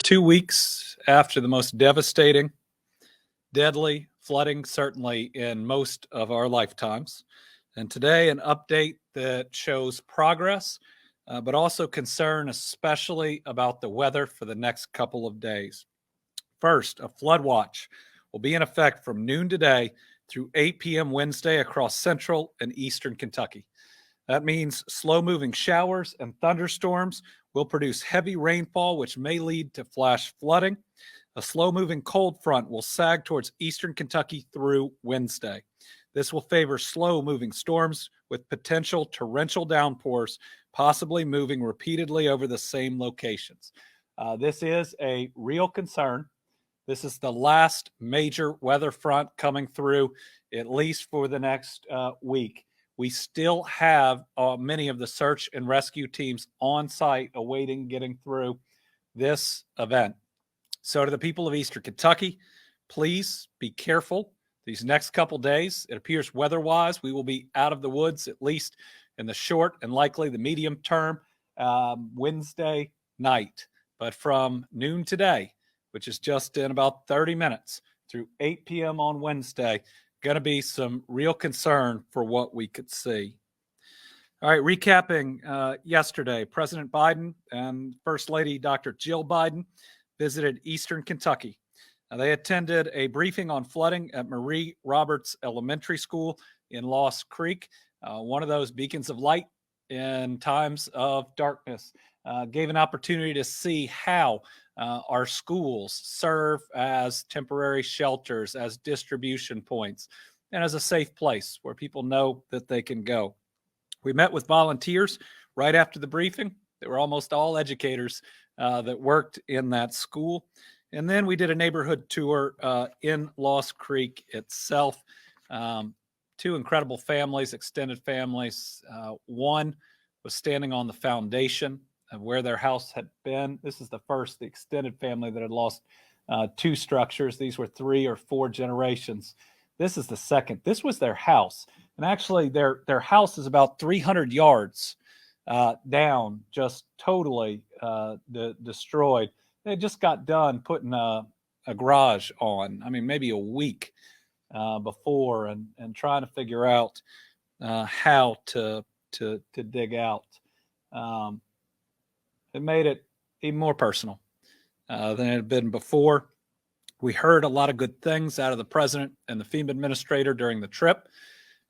2 weeks after the most devastating, deadly flooding, certainly in most of our lifetimes. And today, an update that shows progress, but also concern, especially about the weather for the next couple of days. First, a flood watch will be in effect from noon today through 8 p.m. Wednesday across central and eastern Kentucky. That means slow-moving showers and thunderstorms will produce heavy rainfall, which may lead to flash flooding. A slow-moving cold front will sag towards eastern Kentucky through Wednesday. This will favor slow-moving storms with potential torrential downpours, possibly moving repeatedly over the same locations. This is a real concern. This is the last major weather front coming through, at least for the next week. We still have many of the search and rescue teams on site awaiting getting through this event. So to the people of Eastern Kentucky, please be careful these next couple days. It appears weather-wise we will be out of the woods, at least in the short and likely the medium term, Wednesday night. But from noon today, which is just in about 30 minutes, through 8 p.m. on Wednesday, going to be some real concern for what we could see. All right, recapping yesterday, President Biden and First Lady Dr. Jill Biden visited Eastern Kentucky. They attended a briefing on flooding at Marie Roberts Elementary School in Lost Creek, one of those beacons of light in times of darkness. Gave an opportunity to see how our schools serve as temporary shelters, as distribution points, and as a safe place where people know that they can go. We met with volunteers right after the briefing. They were almost all educators that worked in that school. And then we did a neighborhood tour in Lost Creek itself. Two incredible families, extended families. One was standing on the foundation of where their house had been. This is the extended family that had lost two structures. These were 3 or 4 generations. This is the second. This was their house. And actually their house is about 300 yards down, just totally destroyed. They just got done putting a garage on, maybe a week before, and trying to figure out how to dig out. It made it even more personal than it had been before. We heard a lot of good things out of the president and the FEMA administrator during the trip.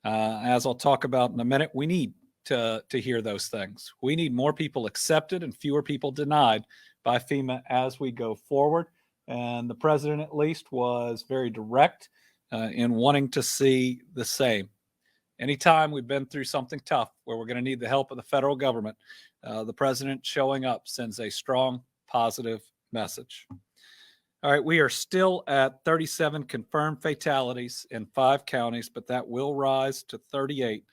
As I'll talk about in a minute, we need to hear those things. We need more people accepted and fewer people denied by FEMA as we go forward. And the president, at least, was very direct in wanting to see the same. Anytime we've been through something tough where we're going to need the help of the federal government, the president showing up sends a strong, positive message. All right, we are still at 37 confirmed fatalities in 5 counties, but that will rise to 38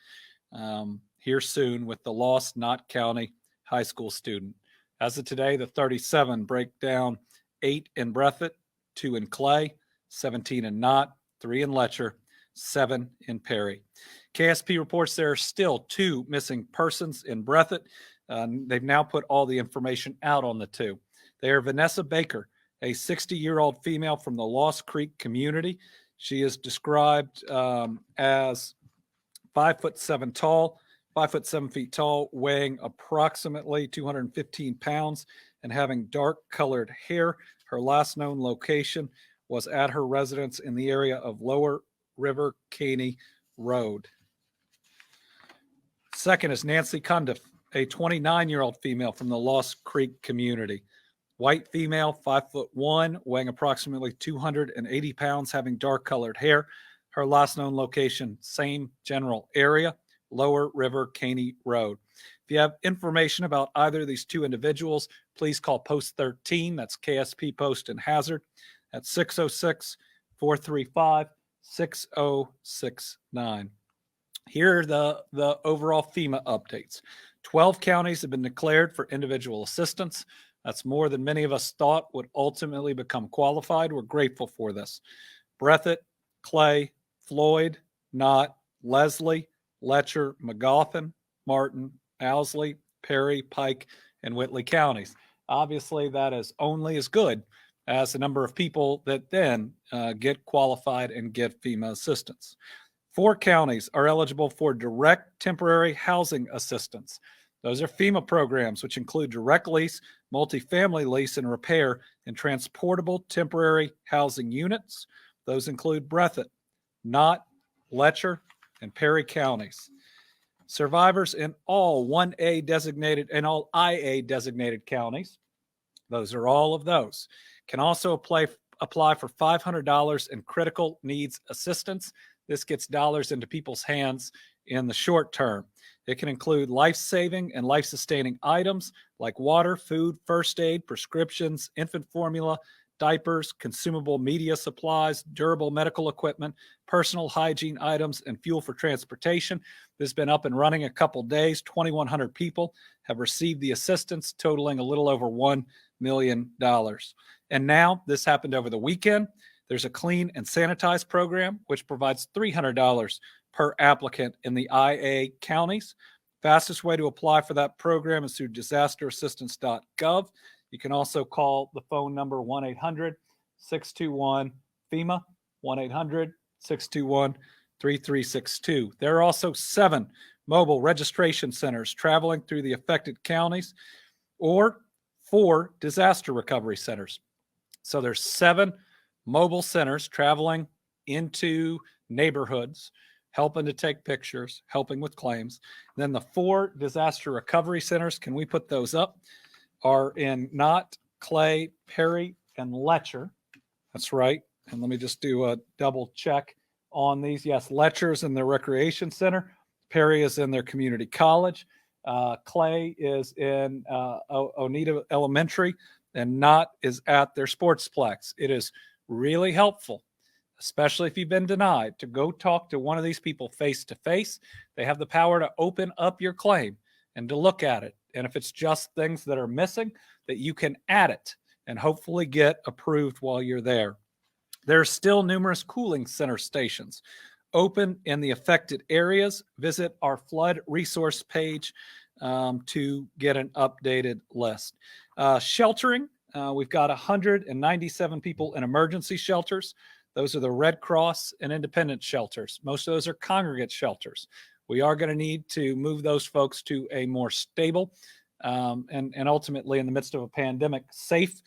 here soon with the lost Knott County high school student. As of today, the 37 break down 8 in Breathitt, 2 in Clay, 17 in Knott, 3 in Letcher, 7 in Perry. KSP reports there are still 2 missing persons in Breathitt. They've now put all the information out on the 2. They are Vanessa Baker, a 60-year-old female from the Lost Creek community. She is described as 5'7" tall, 5'7" feet tall, weighing approximately 215 pounds and having dark-colored hair. Her last known location was at her residence in the area of Lower River Caney Road. Second is Nancy Cundiff, a 29-year-old female from the Lost Creek community. White female, 5'1", weighing approximately 280 pounds, having dark-colored hair. Her last known location, same general area, Lower River Caney Road. If you have information about either of these 2 individuals, please call Post 13. That's KSP Post and Hazard at 606-435-6069. Here are the overall FEMA updates. 12 counties have been declared for individual assistance. That's more than many of us thought would ultimately become qualified. We're grateful for this. Breathitt, Clay, Floyd, Knott, Leslie, Letcher, Magoffin, Martin, Owsley, Perry, Pike, and Whitley counties. Obviously, that is only as good as the number of people that then get qualified and get FEMA assistance. 4 counties are eligible for direct temporary housing assistance. Those are FEMA programs, which include direct lease, multifamily lease and repair, and transportable temporary housing units. Those include Breathitt, Knott, Letcher, and Perry counties. Survivors in all 1A designated and all IA designated counties, those are all of those, can also apply for $500 in critical needs assistance. This gets dollars into people's hands in the short term. It can include life-saving and life-sustaining items like water, food, first aid, prescriptions, infant formula, diapers, consumable media supplies, durable medical equipment, personal hygiene items, and fuel for transportation. This has been up and running a couple days. 2,100 people have received the assistance, totaling a little over $1 million. And now, this happened over the weekend. There's a Clean and Sanitize program, which provides $300 per applicant in the IA counties. Fastest way to apply for that program is through disasterassistance.gov. You can also call the phone number 1-800-621-FEMA, 1-800-621-3362. There are also 7 mobile registration centers traveling through the affected counties, or 4 disaster recovery centers. So there's 7 mobile centers traveling into neighborhoods, helping to take pictures, helping with claims. Then the 4 disaster recovery centers, can we put those up, are in Knott, Clay, Perry, and Letcher. That's right. And let me just do a double check on these. Yes, Letcher's in their recreation center. Perry is in their community college. Clay is in Oneida Elementary, and Knott is at their sportsplex. It is really helpful, especially if you've been denied, to go talk to one of these people face to face. They have the power to open up your claim and to look at it. And if it's just things that are missing, that you can add it and hopefully get approved while you're there. There are still numerous cooling center stations open in the affected areas. Visit our flood resource page to get an updated list. Sheltering, we've got 197 people in emergency shelters. Those are the Red Cross and independent shelters. Most of those are congregate shelters. We are going to need to move those folks to a more stable and ultimately, in the midst of a pandemic, safe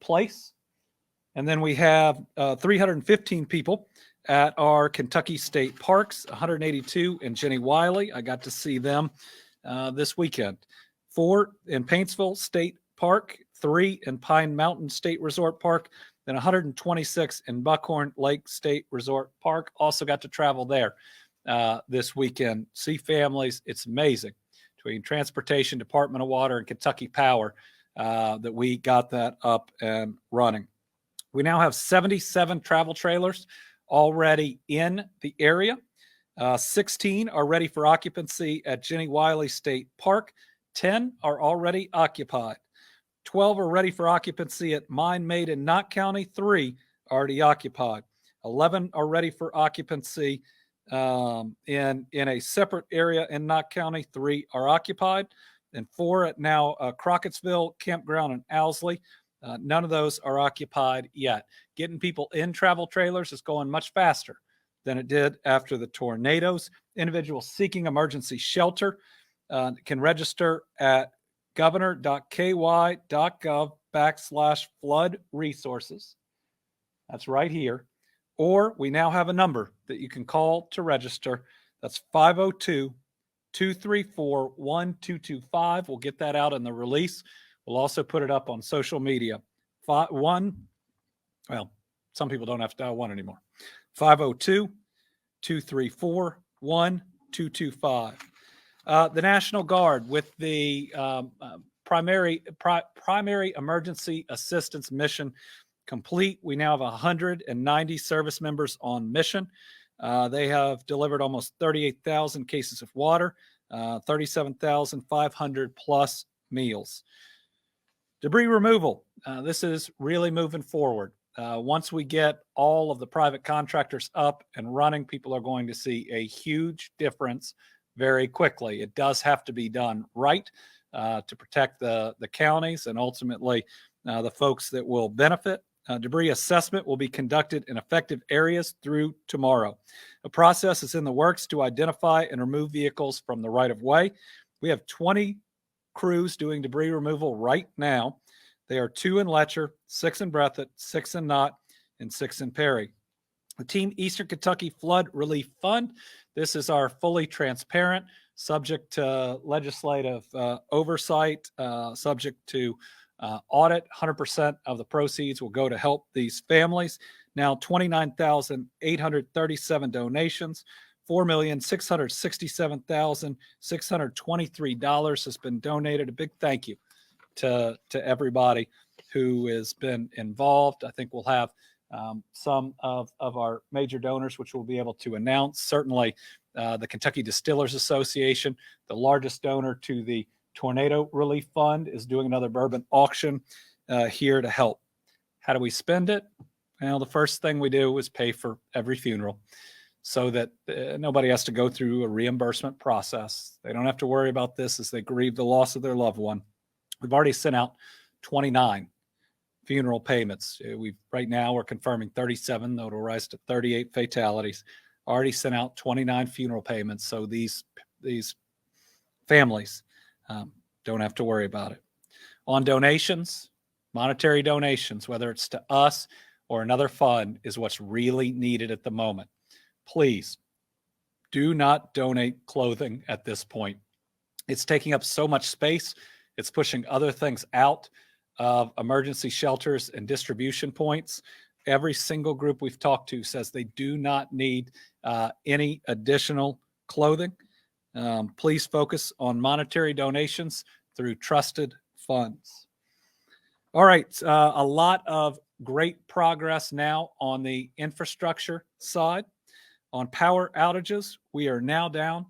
place. And then we have 315 people at our Kentucky State Parks, 182 in Jenny Wiley. I got to see them this weekend. 4 in Paintsville State Park, 3 in Pine Mountain State Resort Park, then 126 in Buckhorn Lake State Resort Park. Also got to travel there this weekend. See families. It's amazing. Between Transportation, Department of Water, and Kentucky Power that we got that up and running. We now have 77 travel trailers already in the area. 16 are ready for occupancy at Jenny Wiley State Park. 10 are already occupied. 12 are ready for occupancy at Mine Made in Knott County. 3 already occupied. 11 are ready for occupancy in a separate area in Knott County. 3 are occupied. And 4 at now Crockettsville Campground and Owsley. None of those are occupied yet. Getting people in travel trailers is going much faster than it did after the tornadoes. Individuals seeking emergency shelter can register at governor.ky.gov/flood resources. That's right here. Or we now have a number that you can call to register. That's 502-234-1225. We'll get that out in the release. We'll also put it up on social media. Some people don't have to dial 1 anymore. 502-234-1225. The National Guard, with the primary emergency assistance mission complete. We now have 190 service members on mission. They have delivered almost 38,000 cases of water, 37,500 plus meals. Debris removal. This is really moving forward. Once we get all of the private contractors up and running, people are going to see a huge difference very quickly. It does have to be done right. to protect the counties and ultimately the folks that will benefit. Debris assessment will be conducted in affected areas through tomorrow. A process is in the works to identify and remove vehicles from the right-of-way. We have 20 crews doing debris removal right now. They are 2 in Letcher, 6 in Breathitt, 6 in Knott, and 6 in Perry. The Team Eastern Kentucky Flood Relief Fund. This is our fully transparent, subject to legislative oversight, subject to audit. 100% of the proceeds will go to help these families. Now 29,837 donations. $4,667,623 has been donated. A big thank you to everybody who has been involved. I think we'll have some of our major donors, which we'll be able to announce. Certainly the Kentucky Distillers Association, the largest donor to the Tornado Relief Fund, is doing another bourbon auction here to help. How do we spend it? Well, the first thing we do is pay for every funeral so that nobody has to go through a reimbursement process. They don't have to worry about this as they grieve the loss of their loved one. We've already sent out 29 funeral payments. Right now we're confirming 37, though it'll rise to 38 fatalities. Already sent out 29 funeral payments, so these families don't have to worry about it. On donations, monetary donations, whether it's to us or another fund, is what's really needed at the moment. Please do not donate clothing at this point. It's taking up so much space. It's pushing other things out of emergency shelters and distribution points. Every single group we've talked to says they do not need any additional clothing. Please focus on monetary donations through trusted funds. All right, a lot of great progress now on the infrastructure side. On power outages, we are now down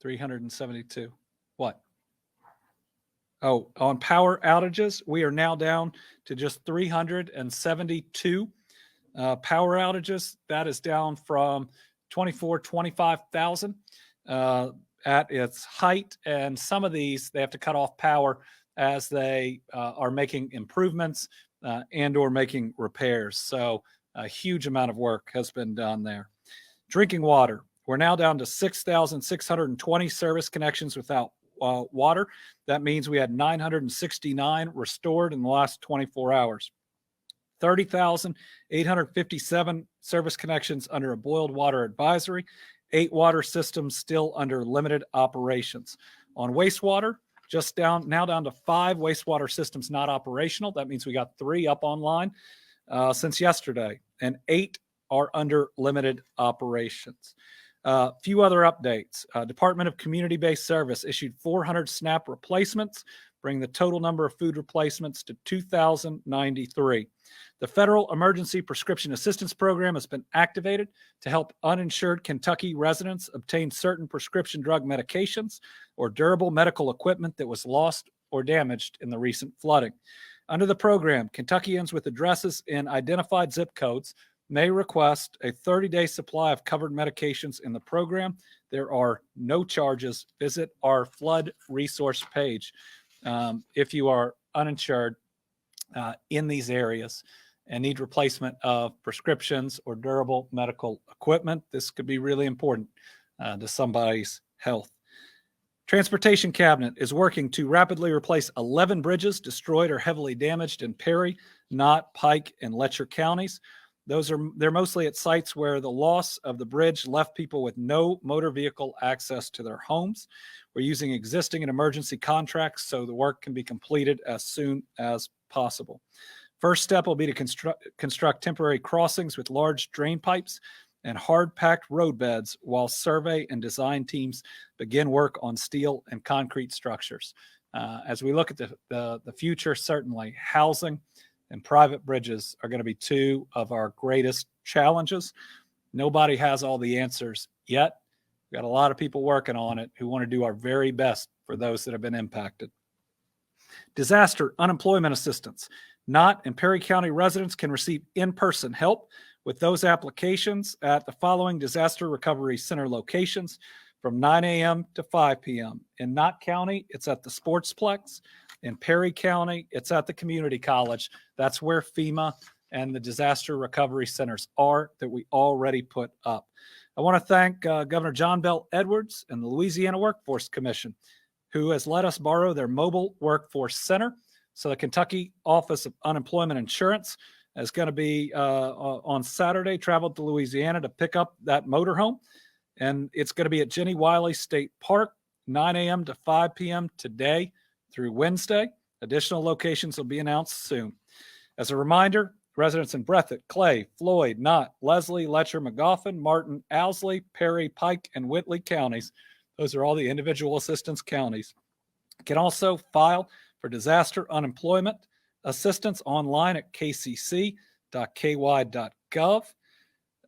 372. What? Oh, on power outages, we are now down to just 372 power outages. That is down from 25,000 at its height. And some of these, they have to cut off power as they are making improvements and or making repairs. So a huge amount of work has been done there. Drinking water. We're now down to 6,620 service connections without water. That means we had 969 restored in the last 24 hours. 30,857 service connections under a boiled water advisory. 8 water systems still under limited operations. On wastewater, now down to 5 wastewater systems not operational. That means we got 3 up online since yesterday, and 8 are under limited operations. A few other updates. Department of Community-Based Service issued 400 SNAP replacements, bringing the total number of food replacements to 2,093. The Federal Emergency Prescription Assistance Program has been activated to help uninsured Kentucky residents obtain certain prescription drug medications or durable medical equipment that was lost or damaged in the recent flooding. Under the program, Kentuckians with addresses in identified zip codes may request a 30-day supply of covered medications in the program. There are no charges. Visit our flood resource page if you are uninsured in these areas and need replacement of prescriptions or durable medical equipment. This could be really important to somebody's health. Transportation Cabinet is working to rapidly replace 11 bridges destroyed or heavily damaged in Perry, Knott, Pike, and Letcher counties. They're mostly at sites where the loss of the bridge left people with no motor vehicle access to their homes. We're using existing and emergency contracts so the work can be completed as soon as possible. First step will be to construct temporary crossings with large drain pipes and hard-packed road beds while survey and design teams begin work on steel and concrete structures. As we look at the future, certainly housing and private bridges are going to be 2 of our greatest challenges. Nobody has all the answers yet. We've got a lot of people working on it who want to do our very best for those that have been impacted. Disaster unemployment assistance. Knott and Perry County residents can receive in-person help with those applications at the following Disaster Recovery Center locations from 9 a.m. to 5 p.m. In Knott County, it's at the Sportsplex. In Perry County, it's at the Community College. That's where FEMA and the Disaster Recovery Centers are that we already put up. I want to thank Governor John Bel Edwards and the Louisiana Workforce Commission, who has let us borrow their mobile workforce center. So the Kentucky Office of Unemployment Insurance is going to be on Saturday, traveled to Louisiana to pick up that motorhome. And it's going to be at Jenny Wiley State Park, 9 a.m. to 5 p.m. today through Wednesday. Additional locations will be announced soon. As a reminder, residents in Breathitt, Clay, Floyd, Knott, Leslie, Letcher, Magoffin, Martin, Owsley, Perry, Pike, and Whitley counties, those are all the individual assistance counties, can also file for disaster unemployment assistance online at kcc.ky.gov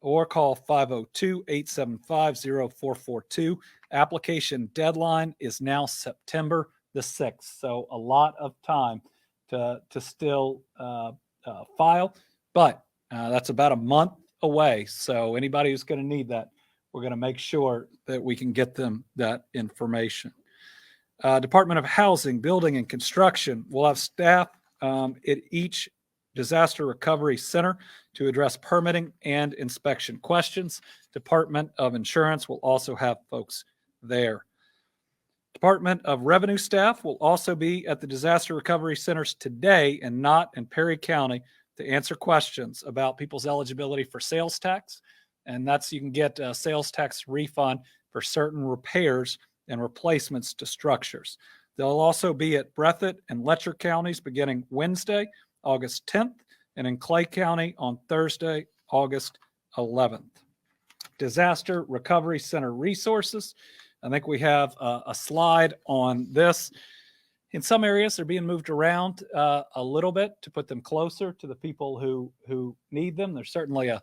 or call 502-875-0442. Application deadline is now September the 6th, so a lot of time to still file, but that's about a month away. So anybody who's going to need that, we're going to make sure that we can get them that information. Department of Housing, Building, and Construction will have staff at each disaster recovery center to address permitting and inspection questions. Department of Insurance will also have folks there. Department of Revenue staff will also be at the disaster recovery centers today in Knott and Perry County to answer questions about people's eligibility for sales tax. And that's, you can get a sales tax refund for certain repairs and replacements to structures. They'll also be at Breathitt and Letcher counties beginning Wednesday, August 10th, and in Clay County on Thursday, August 11th. Disaster Recovery Center resources. I think we have a slide on this. In some areas, they're being moved around a little bit to put them closer to the people who need them. There's certainly a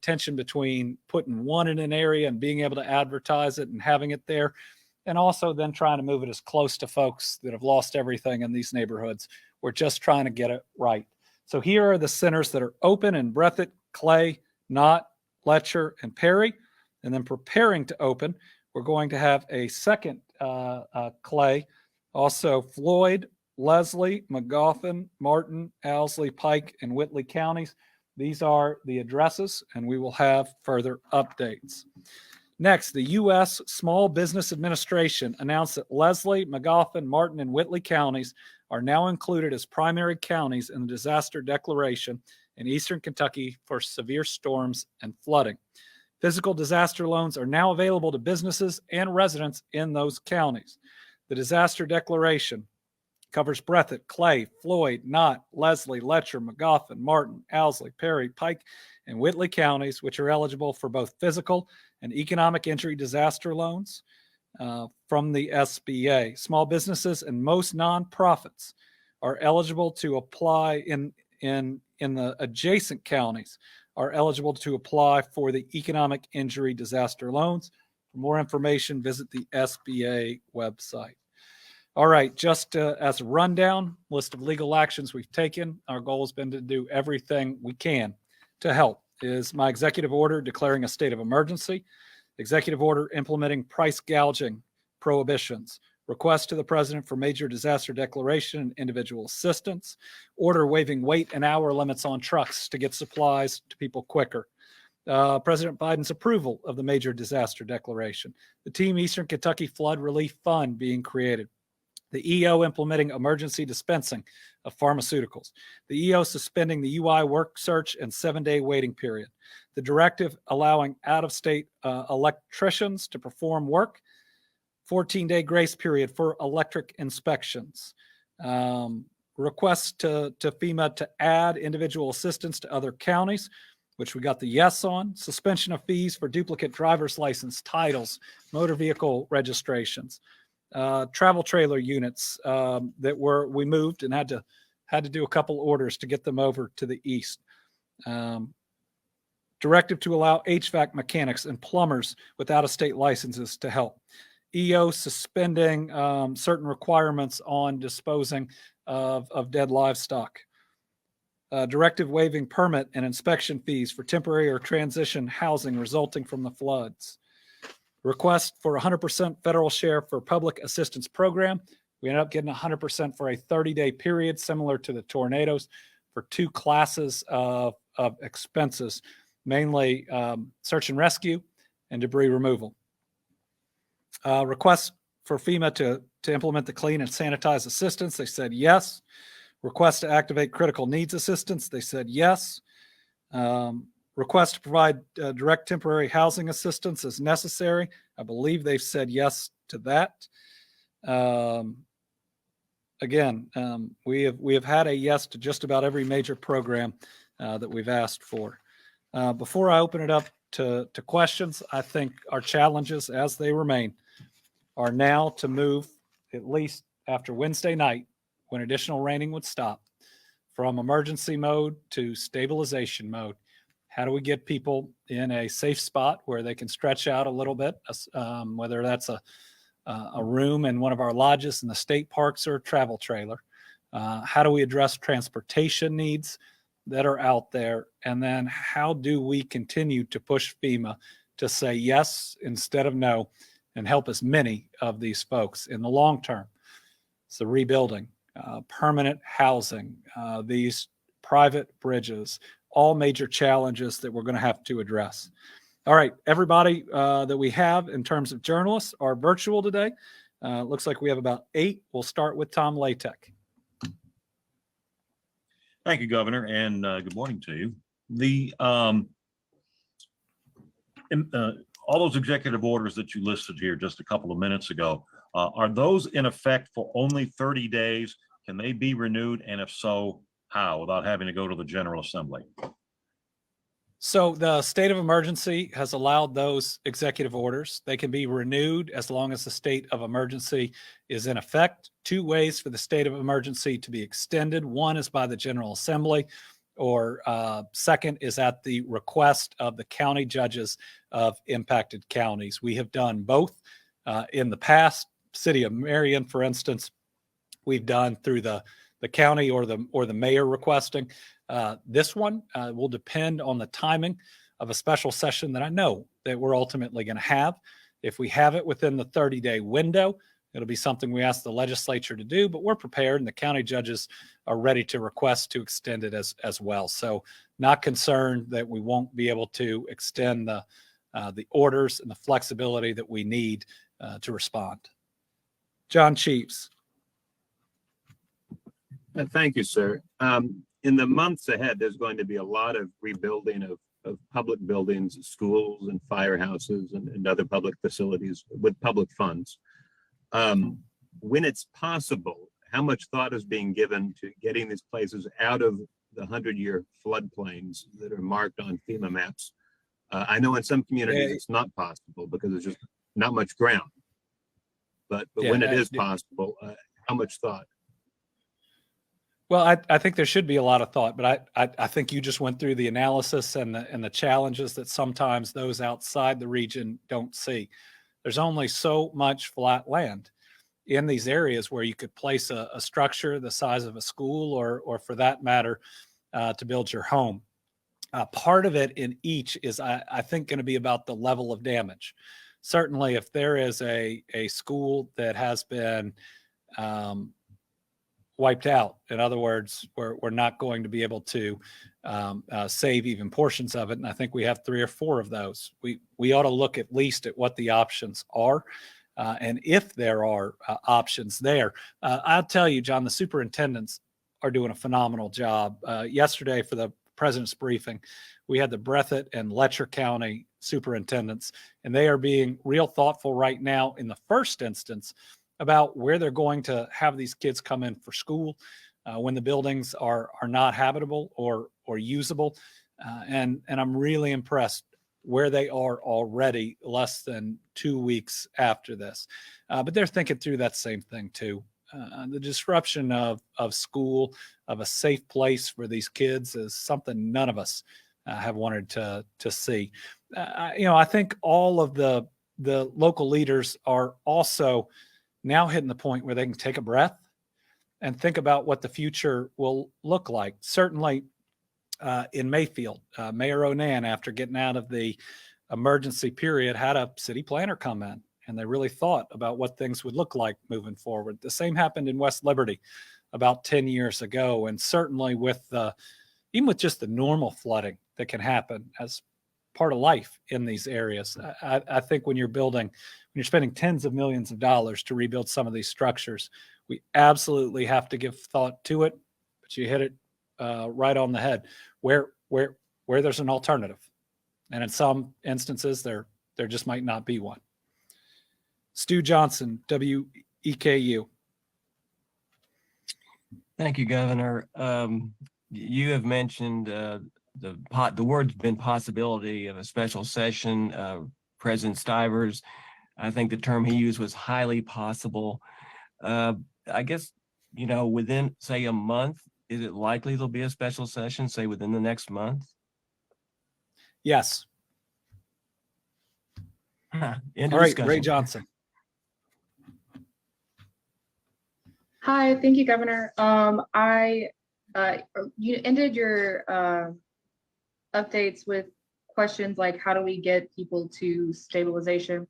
tension between putting one in an area and being able to advertise it and having it there, and also then trying to move it as close to folks that have lost everything in these neighborhoods. We're just trying to get it right. So here are the centers that are open in Breathitt, Clay, Knott, Letcher, and Perry. And then preparing to open, we're going to have a second Clay, also Floyd, Leslie, Magoffin, Martin, Owsley, Pike, and Whitley counties. These are the addresses, and we will have further updates. Next, the U.S. Small Business Administration announced that Leslie, Magoffin, Martin, and Whitley counties are now included as primary counties in the disaster declaration in eastern Kentucky for severe storms and flooding. Physical disaster loans are now available to businesses and residents in those counties. The disaster declaration covers Breathitt, Clay, Floyd, Knott, Leslie, Letcher, Magoffin, Martin, Owsley, Perry, Pike, and Whitley counties, which are eligible for both physical and economic injury disaster loans from the SBA. Small businesses and most nonprofits are eligible to apply in the adjacent counties are eligible to apply for the economic injury disaster loans. For more information, visit the SBA website. All right, just as a rundown, list of legal actions we've taken. Our goal has been to do everything we can to help. Is my executive order declaring a state of emergency, executive order implementing price gouging prohibitions, request to the president for major disaster declaration and individual assistance, order waiving weight and hour limits on trucks to get supplies to people quicker. President Biden's approval of the major disaster declaration, the Team Eastern Kentucky Flood Relief Fund being created, the EO implementing emergency dispensing of pharmaceuticals, the EO suspending the UI work search and 7-day waiting period, the directive allowing out-of-state electricians to perform work, 14-day grace period for electric inspections, requests to FEMA to add individual assistance to other counties, which we got the yes on, suspension of fees for duplicate driver's license, titles, motor vehicle registrations, travel trailer units that we moved and had to do a couple orders to get them over to the east. Directive to allow HVAC mechanics and plumbers with out-of-state licenses to help. EO suspending certain requirements on disposing of dead livestock. directive waiving permit and inspection fees for temporary or transition housing resulting from the floods. Request for 100% federal share for public assistance program. We ended up getting 100% for a 30-day period, similar to the tornadoes, for 2 classes of expenses, mainly search and rescue and debris removal. Request for FEMA to implement the clean and sanitize assistance. They said yes. Request to activate critical needs assistance. They said yes. Request to provide direct temporary housing assistance as necessary. I believe they've said yes to that. Again, we have had a yes to just about every major program that we've asked for. Before I open it up to questions, I think our challenges, as they remain, are now to move, at least after Wednesday night, when additional raining would stop, from emergency mode to stabilization mode. How do we get people in a safe spot where they can stretch out a little bit, whether that's a room in one of our lodges in the state parks or a travel trailer? How do we address transportation needs that are out there? And then how do we continue to push FEMA to say yes instead of no and help as many of these folks in the long term? It's the rebuilding, permanent housing, these private bridges, all major challenges that we're going to have to address. All right, everybody that we have in terms of journalists are virtual today. Looks like we have about 8. We'll start with Tom Latek. Thank you, Governor, and good morning to you. All those executive orders that you listed here just a couple of minutes ago, are those in effect for only 30 days? Can they be renewed? And if so, how, without having to go to the General Assembly? So the state of emergency has allowed those executive orders. They can be renewed as long as the state of emergency is in effect. 2 ways for the state of emergency to be extended. One is by the General Assembly, or second is at the request of the county judges of impacted counties. We have done both in the past. City of Marion, for instance, we've done through the county or the mayor requesting. This one will depend on the timing of a special session that I know that we're ultimately going to have. If we have it within the 30-day window, it'll be something we ask the legislature to do, but we're prepared, and the county judges are ready to request to extend it as well. So not concerned that we won't be able to extend the orders and the flexibility that we need to respond. John Cheeves. Thank you, sir. In the months ahead, there's going to be a lot of rebuilding of public buildings, schools and firehouses and other public facilities with public funds. When it's possible, how much thought is being given to getting these places out of the 100-year floodplains that are marked on FEMA maps? I know in some communities it's not possible because there's just not much ground. But when it is possible, how much thought? Well, I think there should be a lot of thought, but I think you just went through the analysis and the challenges that sometimes those outside the region don't see. There's only so much flat land in these areas where you could place a structure the size of a school or for that matter, to build your home. Part of it in each is, I think, going to be about the level of damage. Certainly, if there is a school that has been wiped out, in other words, we're not going to be able to save even portions of it, and I think we have 3 or 4 of those. We ought to look at least at what the options are, and if there are options there. I'll tell you, John, the superintendents are doing a phenomenal job. Yesterday, for the president's briefing, we had the Breathitt and Letcher County superintendents, and they are being real thoughtful right now in the first instance about where they're going to have these kids come in for school when the buildings are not habitable or usable. And I'm really impressed where they are already less than 2 weeks after this. But they're thinking through that same thing too. The disruption of school, of a safe place for these kids, is something none of us have wanted to see. I think all of the local leaders are also now hitting the point where they can take a breath and think about what the future will look like. Certainly, in Mayfield. Mayor Onan, after getting out of the emergency period, had a city planner come in, and they really thought about what things would look like moving forward. The same happened in West Liberty about 10 years ago. And certainly even with just the normal flooding that can happen as part of life in these areas, I think when you're spending tens of millions of dollars to rebuild some of these structures, we absolutely have to give thought to it. But you hit it right on the head where there's an alternative. And in some instances, there just might not be one. Stu Johnson, WEKU. Thank you, Governor. You have mentioned the word's been possibility of a special session. President Stivers, I think the term he used was highly possible. I guess, within, say, a month, is it likely there'll be a special session, say, within the next month? Yes. All right, Ray Johnson. Hi, thank you, Governor. You ended your updates with questions like how do we get people to stabilization?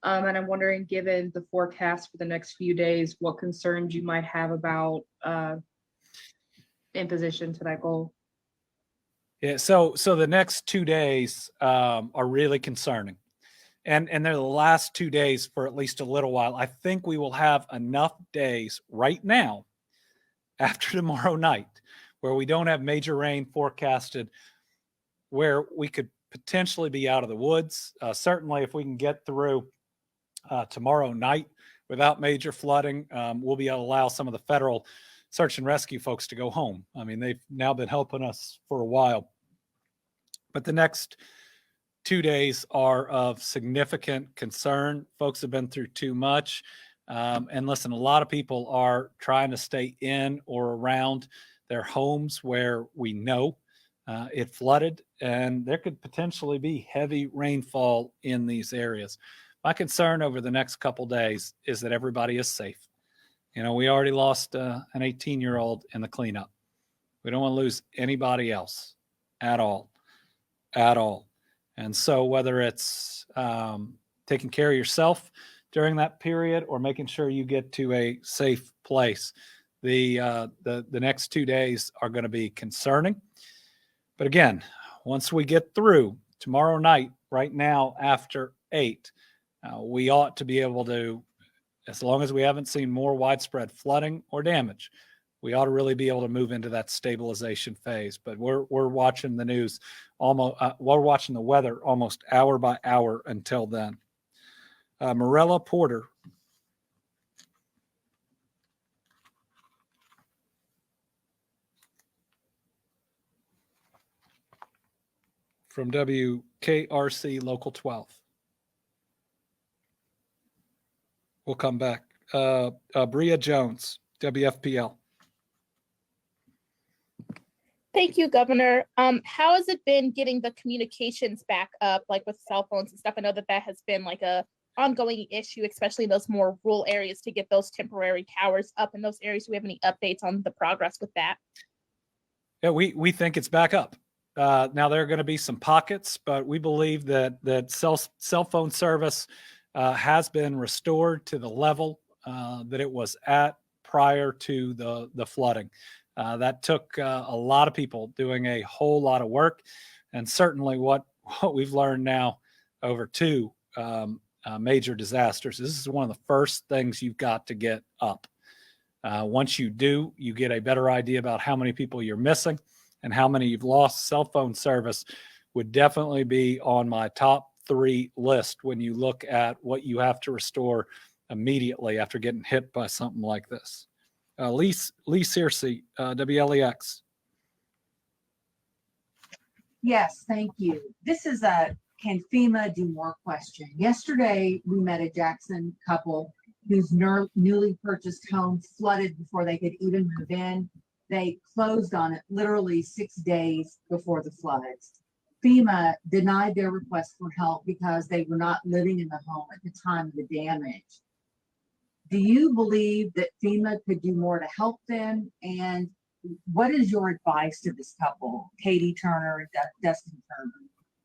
And I'm wondering, given the forecast for the next few days, what concerns you might have about imposition to that goal? Yeah, so the next 2 days are really concerning. And they're the last 2 days for at least a little while. I think we will have enough days right now after tomorrow night where we don't have major rain forecasted, where we could potentially be out of the woods. Certainly, if we can get through tomorrow night without major flooding, we'll be able to allow some of the federal search and rescue folks to go home. I mean, they've now been helping us for a while. But the next 2 days are of significant concern. Folks have been through too much. And listen, a lot of people are trying to stay in or around their homes where we know it flooded, and there could potentially be heavy rainfall in these areas. My concern over the next couple days is that everybody is safe. We already lost an 18-year-old in the cleanup. We don't want to lose anybody else at all. And so whether it's taking care of yourself during that period or making sure you get to a safe place, the next 2 days are going to be concerning. But again, once we get through tomorrow night, right now after 8, we ought to be able to, as long as we haven't seen more widespread flooding or damage, we ought to really be able to move into that stabilization phase. But we're watching the news we're watching the weather almost hour by hour until then. Morella Porter. From WKRC Local 12. We'll come back. Bria Jones, WFPL. Thank you, Governor. How has it been getting the communications back up, like with cell phones and stuff? I know that has been like a ongoing issue, especially in those more rural areas, to get those temporary towers up in those areas. Do we have any updates on the progress with that? Yeah, we think it's back up. Now there are going to be some pockets, but we believe that cell phone service has been restored to the level that it was at prior to the flooding. That took a lot of people doing a whole lot of work, and certainly what we've learned now over 2 major disasters. This is one of the first things you've got to get up. Once you do, you get a better idea about how many people you're missing and how many you've lost. Cell phone service would definitely be on my top 3 list when you look at what you have to restore immediately after getting hit by something like this. Lee Searcy, WLEX. Yes, thank you. This is a can FEMA do more question. Yesterday, we met a Jackson couple whose newly purchased home flooded before they could even move in. They closed on it literally 6 days before the floods. FEMA denied their request for help because they were not living in the home at the time of the damage. Do you believe that FEMA could do more to help them? And what is your advice to this couple, Katie Turner and Dustin Turner?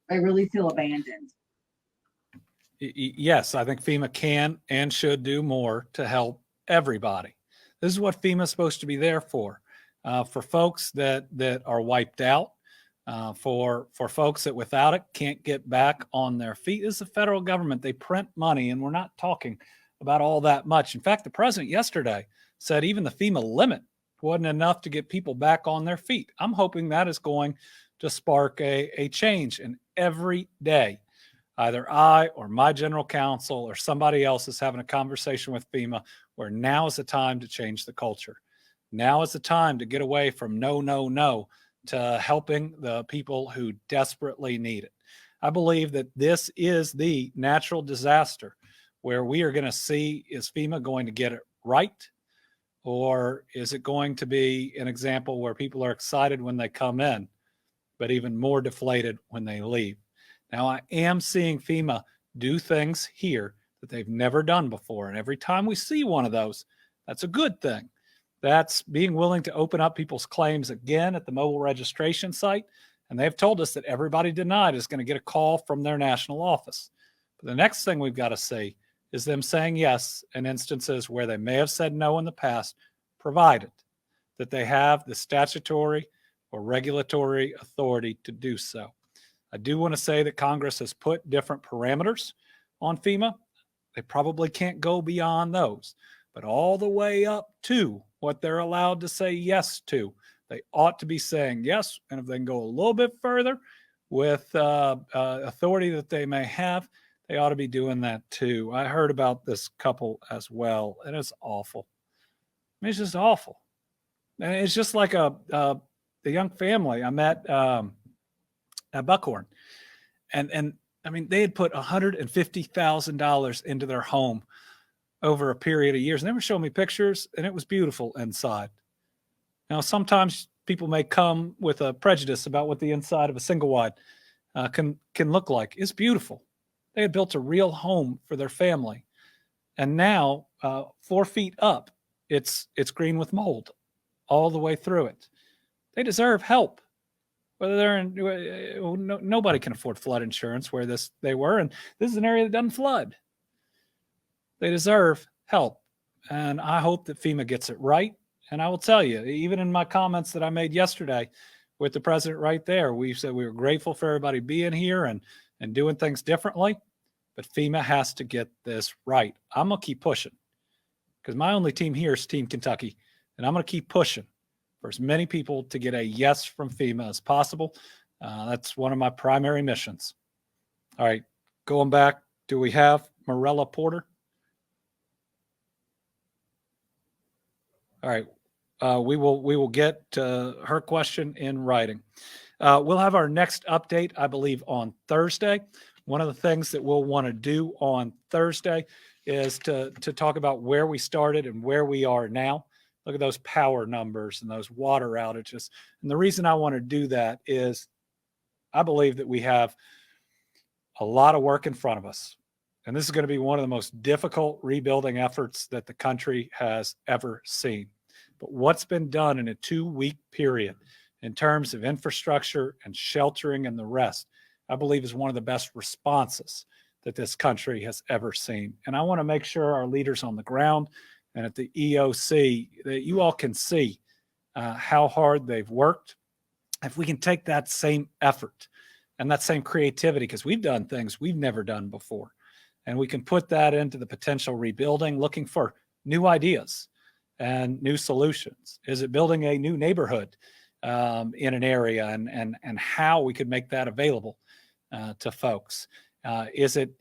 They really feel abandoned. Yes, I think FEMA can and should do more to help everybody. This is what FEMA is supposed to be there for folks that are wiped out, for folks that without it can't get back on their feet. This is the federal government. They print money, and we're not talking about all that much. In fact, the president yesterday said even the FEMA limit wasn't enough to get people back on their feet. I'm hoping that is going to spark a change, and every day either I or my general counsel or somebody else is having a conversation with FEMA where now is the time to change the culture. Now is the time to get away from no, no, no to helping the people who desperately need it. I believe that this is the natural disaster where we are going to see, is FEMA going to get it right? Or is it going to be an example where people are excited when they come in, but even more deflated when they leave? Now, I am seeing FEMA do things here that they've never done before. And every time we see one of those, that's a good thing. That's being willing to open up people's claims again at the mobile registration site. And they've told us that everybody denied is going to get a call from their national office. But the next thing we've got to see is them saying yes in instances where they may have said no in the past, provided that they have the statutory or regulatory authority to do so. I do want to say that Congress has put different parameters on FEMA. They probably can't go beyond those, but all the way up to what they're allowed to say yes to, they ought to be saying yes. And if they can go a little bit further with authority that they may have, they ought to be doing that too. I heard about this couple as well, and it's awful. I mean, it's just awful. And it's just like the young family I met at Buckhorn. And I mean, they had put $150,000 into their home over a period of years. And they were showing me pictures, and it was beautiful inside. Now, sometimes people may come with a prejudice about what the inside of a single wide can look like. It's beautiful. They had built a real home for their family. And now, 4 feet up, it's green with mold all the way through it. They deserve help. Whether they're in, nobody can afford flood insurance where they were, and this is an area that doesn't flood. They deserve help, and I hope that FEMA gets it right. And I will tell you, even in my comments that I made yesterday with the president right there, we said we were grateful for everybody being here and doing things differently, but FEMA has to get this right. I'm going to keep pushing because my only team here is Team Kentucky, and I'm going to keep pushing for as many people to get a yes from FEMA as possible. That's one of my primary missions. All right, going back, do we have Morella Porter? All right, we will get her question in writing. We'll have our next update, I believe, on Thursday. One of the things that we'll want to do on Thursday is to talk about where we started and where we are now. Look at those power numbers and those water outages. And the reason I want to do that is I believe that we have a lot of work in front of us. And this is going to be one of the most difficult rebuilding efforts that the country has ever seen. But what's been done in a 2-week period in terms of infrastructure and sheltering and the rest, I believe is one of the best responses that this country has ever seen. And I want to make sure our leaders on the ground and at the EOC, that you all can see how hard they've worked. If we can take that same effort and that same creativity, because we've done things we've never done before, and we can put that into the potential rebuilding, looking for new ideas and new solutions. Is it building a new neighborhood in an area and how we could make that available to folks? Is it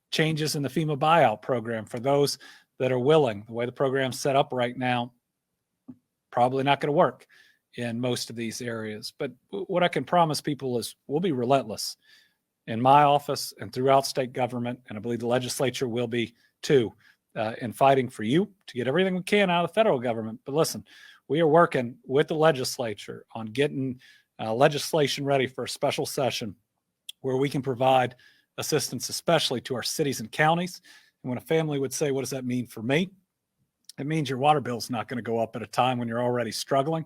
changes in the FEMA buyout program for those that are willing? The way the program's set up right now, probably not going to work in most of these areas. But what I can promise people is we'll be relentless in my office and throughout state government, and I believe the legislature will be too, in fighting for you to get everything we can out of the federal government. But listen, we are working with the legislature on getting legislation ready for a special session where we can provide assistance, especially to our cities and counties. And when a family would say, what does that mean for me? it means your water bill is not going to go up at a time when you're already struggling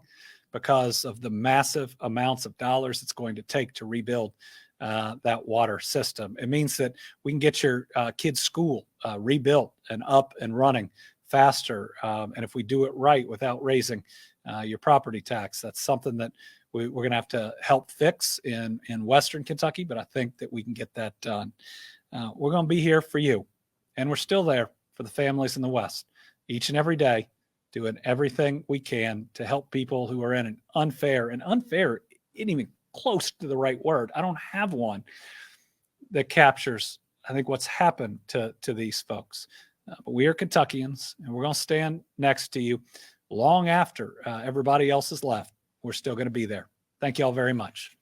because of the massive amounts of dollars it's going to take to rebuild that water system. It means that we can get your kids' school rebuilt and up and running faster. And if we do it right without raising your property tax, that's something that we're going to have to help fix in Western Kentucky, but I think that we can get that done. We're going to be here for you, and we're still there for the families in the West each and every day, doing everything we can to help people who are in an unfair isn't even close to the right word. I don't have one that captures, I think, what's happened to these folks. But we are Kentuckians, and we're going to stand next to you long after everybody else has left. We're still going to be there. Thank you all very much.